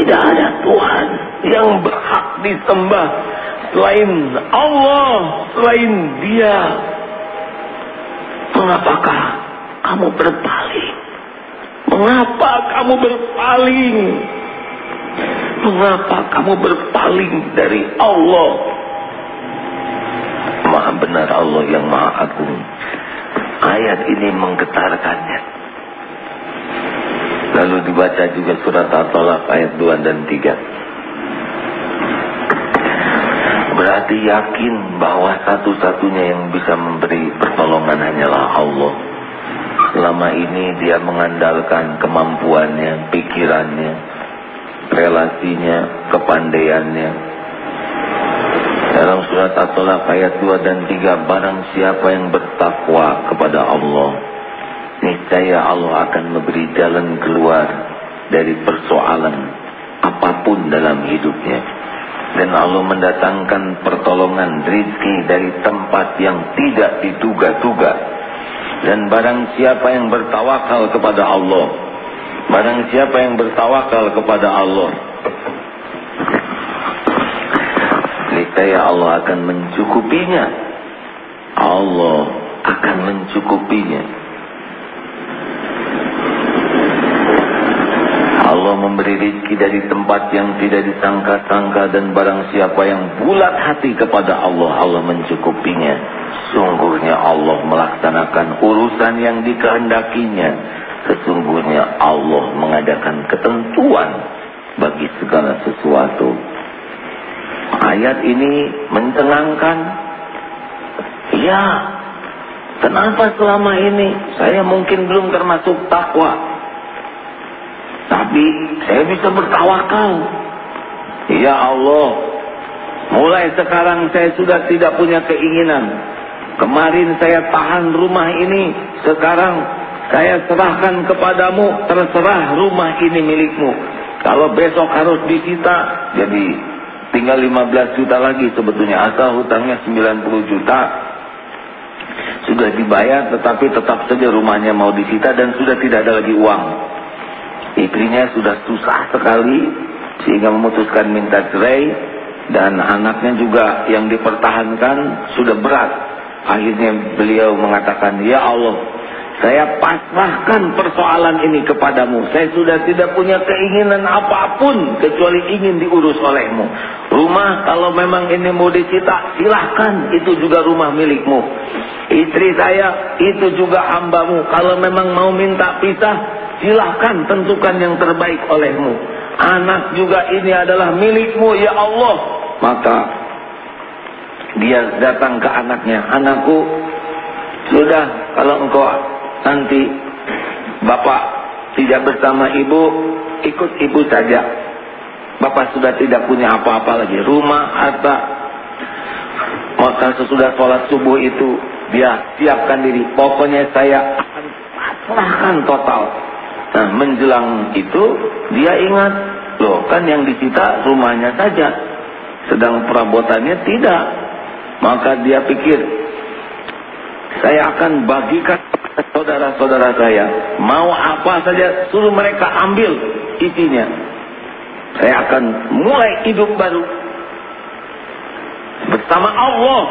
tidak ada Tuhan yang berhak disembah selain Allah, selain Dia. Mengapakah kamu berpaling? Mengapa kamu berpaling? Mengapa kamu berpaling dari Allah? Maha benar Allah yang Maha Agung. Ayat ini menggetarkannya. Lalu dibaca juga surat At-Talaq ayat 2 dan 3. Berarti yakin bahwa satu-satunya yang bisa memberi pertolongan hanyalah Allah. Selama ini dia mengandalkan kemampuannya, pikirannya, relasinya, kepandaiannya. Dalam surat At-Talaq ayat 2 dan 3, barang siapa yang bertakwa kepada Allah, niscaya Allah akan memberi jalan keluar dari persoalan apapun dalam hidupnya. Dan Allah mendatangkan pertolongan rizki dari tempat yang tidak diduga-duga. Dan barang siapa yang bertawakal kepada Allah, barang siapa yang bertawakal kepada Allah, niscaya Allah akan mencukupinya. Allah akan mencukupinya. Allah memberi rezeki dari tempat yang tidak disangka-sangka, dan barang siapa yang bulat hati kepada Allah, Allah mencukupinya. Sungguhnya Allah melaksanakan urusan yang dikehendakinya. Sesungguhnya Allah mengadakan ketentuan bagi segala sesuatu. Ayat ini mencengangkan. Ya, kenapa selama ini saya mungkin belum termasuk takwa, tapi saya bisa bertawakal. Ya Allah, mulai sekarang saya sudah tidak punya keinginan. Kemarin saya tahan rumah ini, sekarang saya serahkan kepadamu. Terserah rumah ini milikmu. Kalau besok harus disita, jadi tinggal 15 juta lagi sebetulnya. Asal hutangnya 90 juta sudah dibayar, tetapi tetap saja rumahnya mau disita dan sudah tidak ada lagi uang. Istrinya sudah susah sekali sehingga memutuskan minta cerai, dan anaknya juga yang dipertahankan sudah berat. Akhirnya beliau mengatakan, ya Allah, saya pasrahkan persoalan ini kepadamu. Saya sudah tidak punya keinginan apapun kecuali ingin diurus olehmu. Rumah kalau memang ini mau disita, silahkan, itu juga rumah milikmu. Istri saya itu juga hambamu. Kalau memang mau minta pisah, silahkan, tentukan yang terbaik olehmu. Anak juga ini adalah milikmu ya Allah. Maka dia datang ke anaknya, anakku, sudah, kalau engkau nanti bapak tidak bersama ibu, ikut ibu saja. Bapak sudah tidak punya apa-apa lagi, rumah, harta. Maka sesudah sholat subuh itu dia siapkan diri, pokoknya saya akan pasrahkan total. Nah, menjelang itu dia ingat, loh kan yang disita rumahnya saja, sedang perabotannya tidak. Maka dia pikir, saya akan bagikan kepada saudara-saudara saya, mau apa saja suruh mereka ambil isinya. Saya akan mulai hidup baru bersama Allah.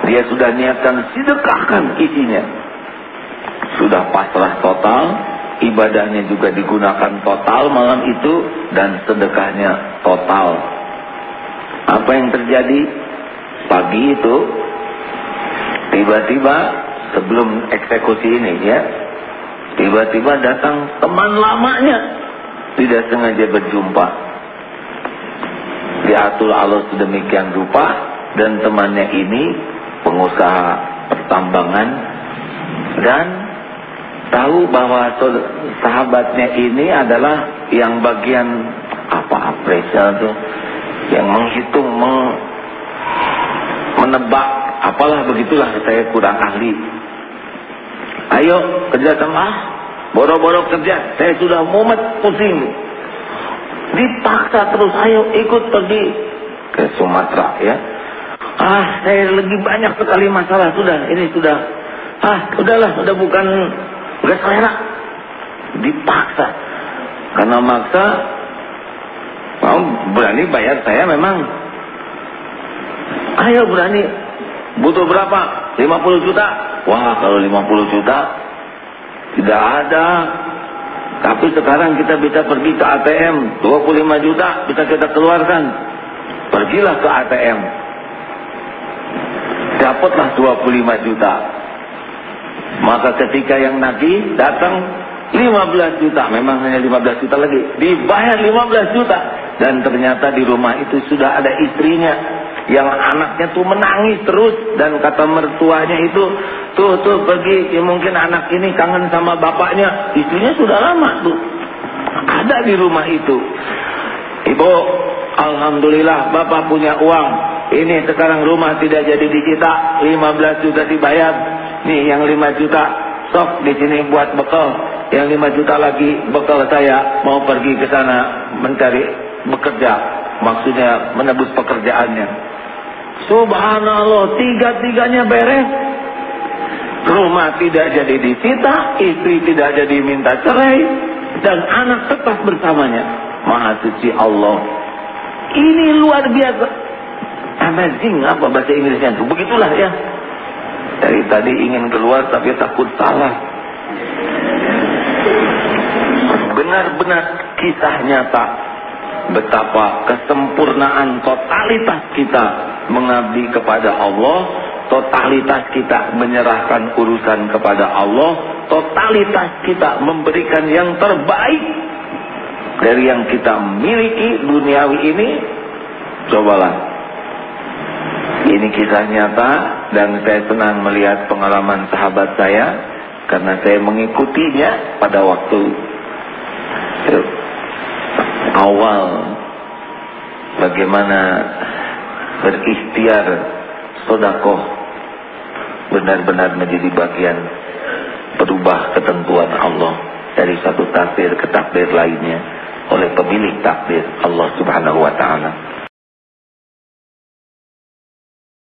Dia sudah niatkan sedekahkan isinya. Sudah pasrah total, ibadahnya juga digunakan total malam itu, dan sedekahnya total. Apa yang terjadi? Pagi itu, tiba-tiba sebelum eksekusi ini ya, tiba-tiba datang teman lamanya, tidak sengaja berjumpa. Diatur Allah sedemikian rupa, dan temannya ini pengusaha pertambangan, dan tahu bahwa sahabatnya ini adalah yang bagian apa, appraisal tuh, yang menghitung, menebak, apalah begitulah, saya kurang ahli. Ayo kerja sama, boro-boro kerja, saya sudah mumet, pusing. Dipaksa terus, ayo ikut pergi ke Sumatera ya. Saya lagi banyak sekali masalah, sudah, ini sudah, udahlah, udah bukan, gak selera. Dipaksa. Karena maksa, mau berani bayar saya memang. Ayo berani, butuh berapa? 50 juta. Wah, kalau 50 juta tidak ada. Tapi sekarang kita bisa pergi ke ATM, 25 juta bisa kita keluarkan. Pergilah ke ATM, dapatlah 25 juta. Maka ketika yang nagih datang 15 juta, memang hanya 15 juta lagi, dibayar 15 juta. Dan ternyata di rumah itu sudah ada istrinya, yang anaknya tuh menangis terus. Dan kata mertuanya itu, tuh pergi, ya mungkin anak ini kangen sama bapaknya. Istrinya sudah lama tuh ada di rumah itu. Ibu, alhamdulillah bapak punya uang. Ini sekarang rumah tidak jadi disita, 15 juta dibayar. Nih yang 5 juta sok di sini buat bekal. Yang 5 juta lagi bekal saya mau pergi ke sana mencari bekerja. Maksudnya menebus pekerjaannya. Subhanallah, tiga-tiganya beres. Rumah tidak jadi disita, istri tidak jadi minta cerai, dan anak tetap bersamanya. Maha suci Allah. Ini luar biasa. Amazing apa bahasa Inggrisnya itu? Begitulah ya. Dari tadi ingin keluar tapi takut salah. Benar-benar kisah nyata betapa kesempurnaan totalitas kita mengabdi kepada Allah, totalitas kita menyerahkan urusan kepada Allah, totalitas kita memberikan yang terbaik dari yang kita miliki duniawi ini. Cobalah, ini kisah nyata, dan saya senang melihat pengalaman sahabat saya karena saya mengikutinya pada waktu awal bagaimana berikhtiar sedekah benar-benar menjadi bagian berubah ketentuan Allah dari satu takdir ke takdir lainnya oleh pemilik takdir Allah Subhanahu wa ta'ala.